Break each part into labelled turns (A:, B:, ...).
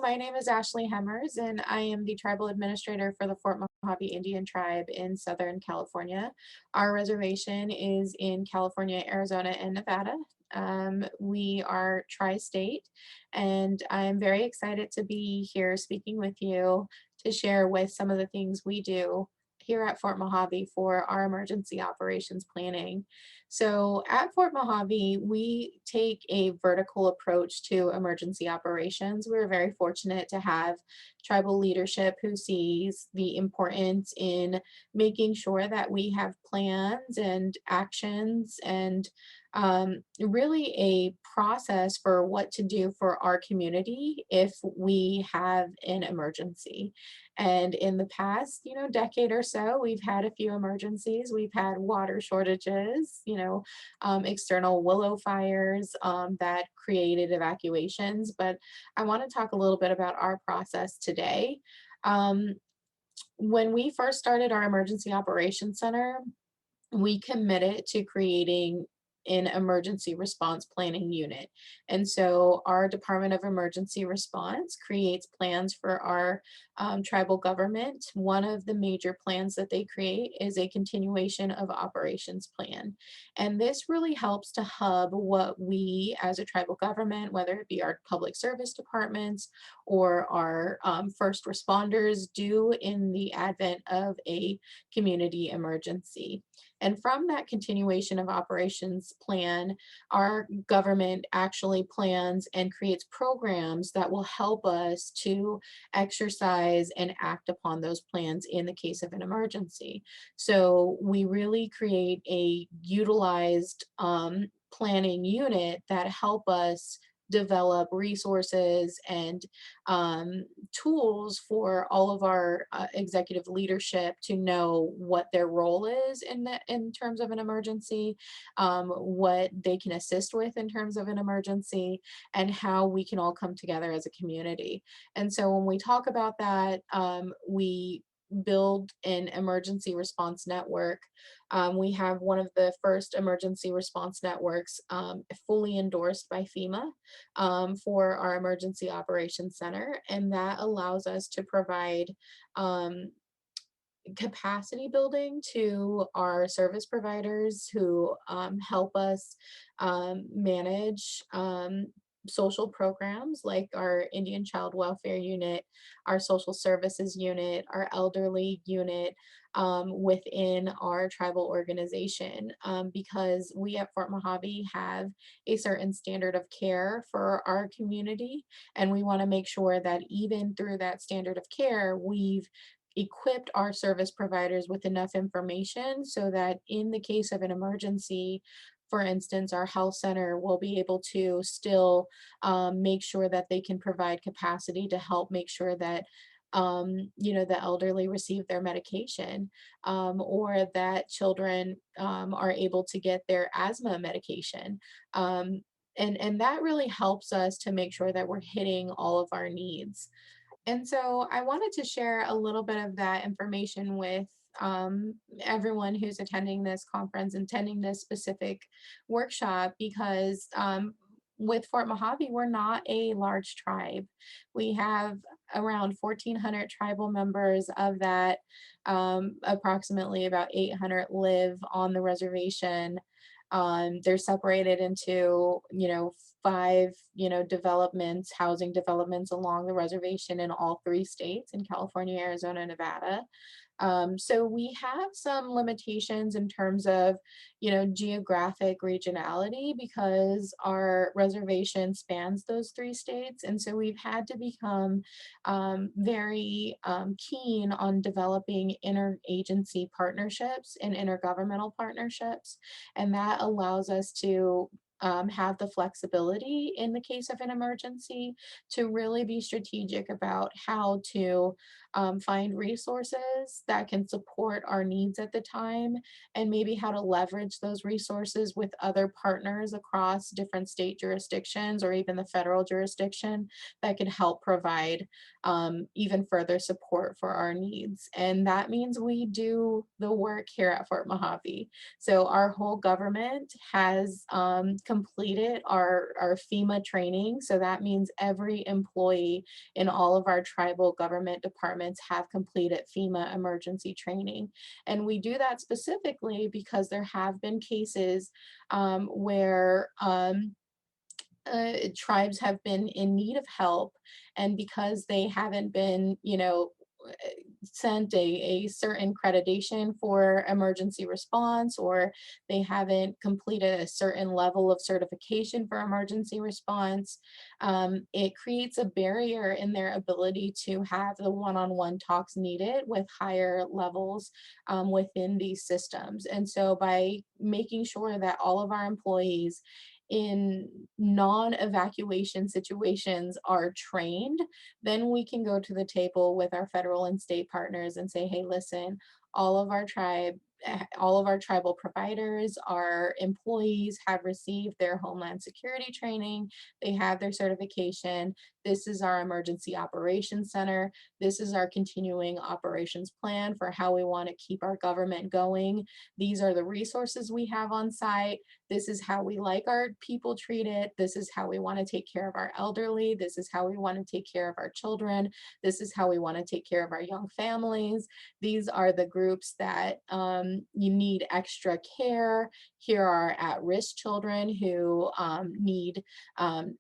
A: my name is Ashley Hemmers, and I am the tribal administrator for the Fort Mojave Indian Tribe in Southern California. Our reservation is in California, Arizona, and Nevada. We are tri-state, and I'm very excited to be here speaking with you to share with some of the things we do here at Fort Mojave for our emergency operations planning. So at Fort Mojave, we take a vertical approach to emergency operations. We're very fortunate to have tribal leadership who sees the importance in making sure that we have plans and actions and really a process for what to do for our community if we have an emergency. And in the past, decade or so, we've had a few emergencies. We've had water shortages, external willow fires that created evacuations. But I want to talk a little bit about our process today. Um, when we first started our emergency operations center, we committed to creating an emergency response planning unit. And so our Department of Emergency Response creates plans for our tribal government. One of the major plans that they create is a continuation of operations plan. And this really helps to hub what we as a tribal government, whether it be our public service departments or our first responders, do in the advent of a community emergency. And from that continuation of operations plan, our government actually plans and creates programs that will help us to exercise and act upon those plans in the case of an emergency. So we really create a utilized planning unit that help us develop resources and tools for all of our executive leadership to know what their role is in terms of an emergency, what they can assist with in terms of an emergency, and how we can all come together as a community. And so when we talk about that, we build an emergency response network. We have one of the first emergency response networks fully endorsed by FEMA for our Emergency Operations Center, and that allows us to provide capacity building to our service providers who help us manage social programs like our Indian Child Welfare Unit, our Social Services Unit, our Elderly Unit within our tribal organization because we at Fort Mojave have a certain standard of care for our community, and we want to make sure that even through that standard of care, we've equipped our service providers with enough information so that in the case of an emergency, for instance, our health center will be able to still make sure that they can provide capacity to help make sure that the elderly receive their medication, or that children are able to get their asthma medication. And that really helps us to make sure that we're hitting all of our needs. And so I wanted to share a little bit of that information with everyone who's attending this conference, attending this specific workshop, because with Fort Mojave, we're not a large tribe. We have around 1,400 tribal members. Of that, approximately about 800 live on the reservation. They're separated into, five, developments, housing developments along the reservation in all three states in California, Arizona, Nevada. So we have some limitations in terms of, geographic regionality because our reservation spans those three states. And so we've had to become very keen on developing interagency partnerships and intergovernmental partnerships. And that allows us to have the flexibility in the case of an emergency to really be strategic about how to find resources that can support our needs at the time, and maybe how to leverage those resources with other partners across different state jurisdictions or even the federal jurisdiction that could help provide even further support for our needs. And that means we do the work here at Fort Mojave. So our whole government has completed our FEMA training. So that means every employee in all of our tribal government departments have completed FEMA emergency training. And we do that specifically because there have been cases where tribes have been in need of help, and because they haven't been, sent a certain accreditation for emergency response, or they haven't completed a certain level of certification for emergency response, it creates a barrier in their ability to have the one-on-one talks needed with higher levels within these systems. And so by making sure that all of our employees in non-evacuation situations are trained, then we can go to the table with our federal and state partners and say, hey, listen, all of our tribe, all of our tribal providers, our employees have received their Homeland Security training, they have their certification. This is our Emergency Operations Center. This is our continuing operations plan for how we want to keep our government going. These are the resources we have on site. This is how we like our people treated. This is how we want to take care of our elderly. This is how we want to take care of our children. This is how we want to take care of our young families. These are the groups that you need extra care. Here are at-risk children who need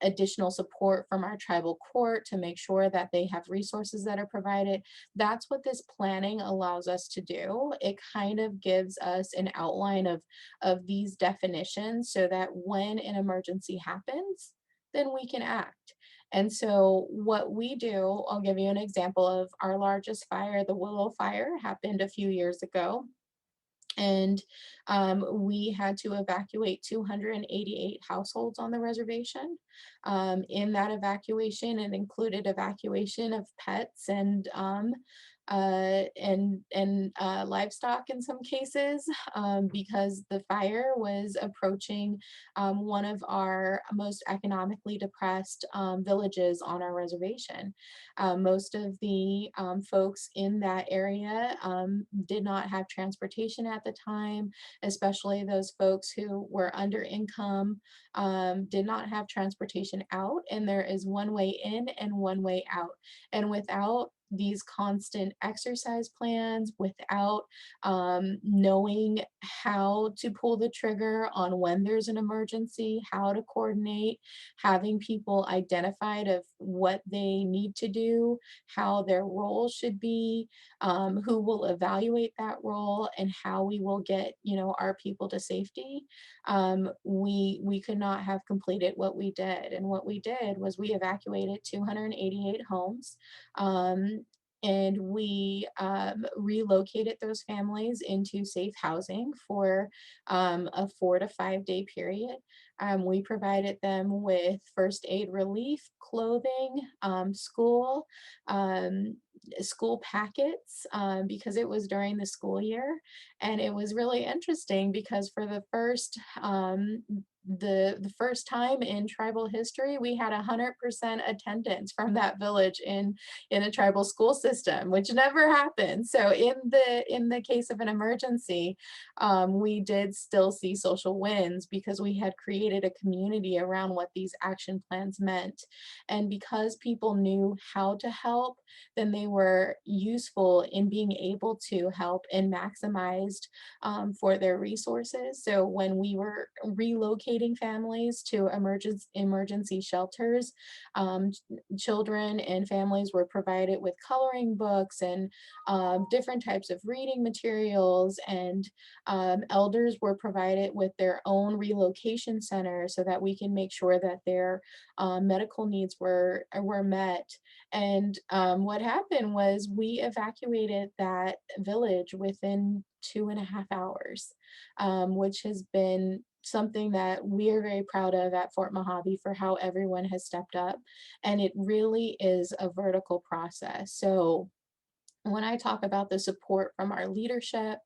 A: additional support from our tribal court to make sure that they have resources that are provided. That's what this planning allows us to do. It kind of gives us an outline of these definitions so that when an emergency happens, then we can act. And so what we do, I'll give you an example of our largest fire. The Willow Fire happened a few years ago, and we had to evacuate 288 households on the reservation. In that evacuation, it included evacuation of pets and livestock in some cases, because the fire was approaching one of our most economically depressed villages on our reservation. Most of the folks in that area did not have transportation at the time, especially those folks who were under income, did not have transportation out, and there is one way in and one way out. And without these constant exercise plans, without knowing how to pull the trigger on when there's an emergency, how to coordinate, having people identified of what they need to do, how their role should be, who will evaluate that role, and how we will get, our people to safety, we could not have completed what we did. And what we did was we evacuated 288 homes. And we relocated those families into safe housing for a 4 to 5 day period. We provided them with first aid relief, clothing, school packets, because it was during the school year. And it was really interesting because for the first time in tribal history, we had 100% attendance from that village in a tribal school system, which never happened. So in the case of an emergency, we did still see social wins because we had created a community around what these action plans meant. And because people knew how to help, then they were useful in being able to help and maximized for their resources. So when we were relocating families to emergency shelters, children and families were provided with coloring books and different types of reading materials, and elders were provided with their own relocation center so that we can make sure that their medical needs were met. And what happened was we evacuated that village within 2.5 hours, which has been something that we are very proud of at Fort Mojave for how everyone has stepped up. And it really is a vertical process. So when I talk about the support from our leadership,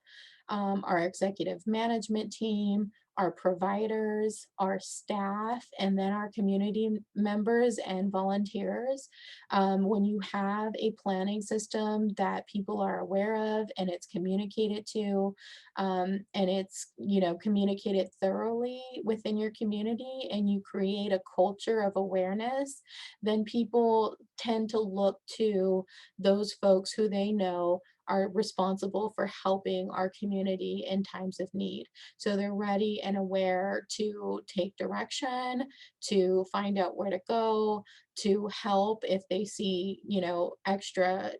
A: our executive management team, our providers, our staff, and then our community members and volunteers. When you have a planning system that people are aware of and it's communicated to, and it's, you know, communicated thoroughly within your community, and you create a culture of awareness, then people tend to look to those folks who they know are responsible for helping our community in times of need. So they're ready and aware to take direction, to find out where to go, to help if they see, extra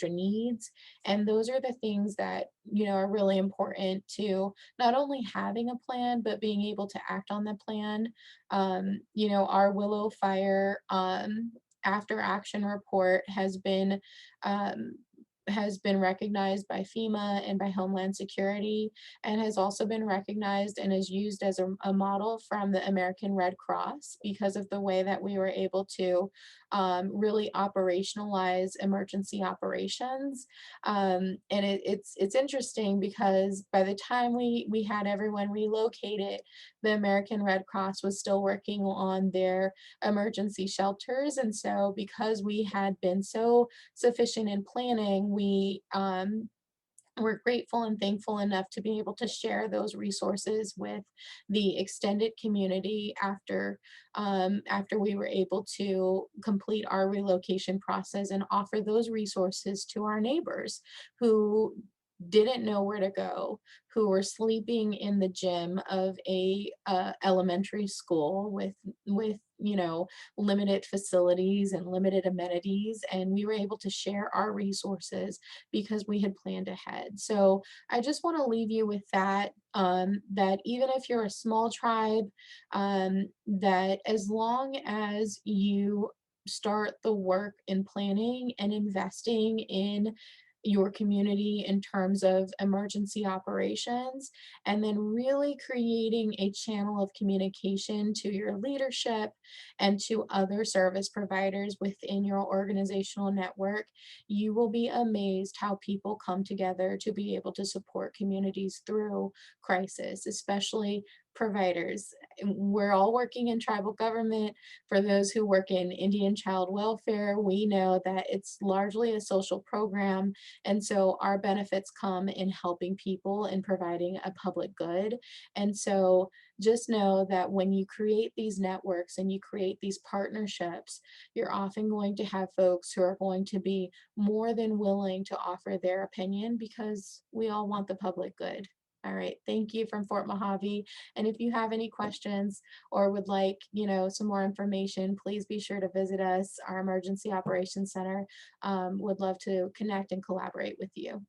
A: needs. And those are the things that, are really important to not only having a plan, but being able to act on the plan. Our Willow Fire after action report um, has been recognized by FEMA and by Homeland Security, and has also been recognized and is used as a model from the American Red Cross because of the way that we were able to really operationalize emergency operations. And it's interesting because by the time we had everyone relocated, the American Red Cross was still working on their emergency shelters. And so because we had been so sufficient in planning, we're grateful and thankful enough to be able to share those resources with the extended community after we were able to complete our relocation process and offer those resources to our neighbors who didn't know where to go, who were sleeping in the gym of a elementary school with limited facilities and limited amenities, and we were able to share our resources because we had planned ahead. So I just want to leave you with that, that even if you're a small tribe, that as long as you start the work in planning and investing in your community in terms of emergency operations, and then really creating a channel of communication to your leadership and to other service providers within your organizational network, you will be amazed how people come together to be able to support communities through crisis, especially providers. We're all working in tribal government. For those who work in Indian child welfare, we know that it's largely a social program, and so our benefits come in helping people and providing a public good. And so just know that when you create these networks and you create these partnerships, you're often going to have folks who are going to be more than willing to offer their opinion because we all want the public good. All right, thank you from Fort Mojave. And if you have any questions or would like, some more information, please be sure to visit us. Our Emergency Operations Center would love to connect and collaborate with you.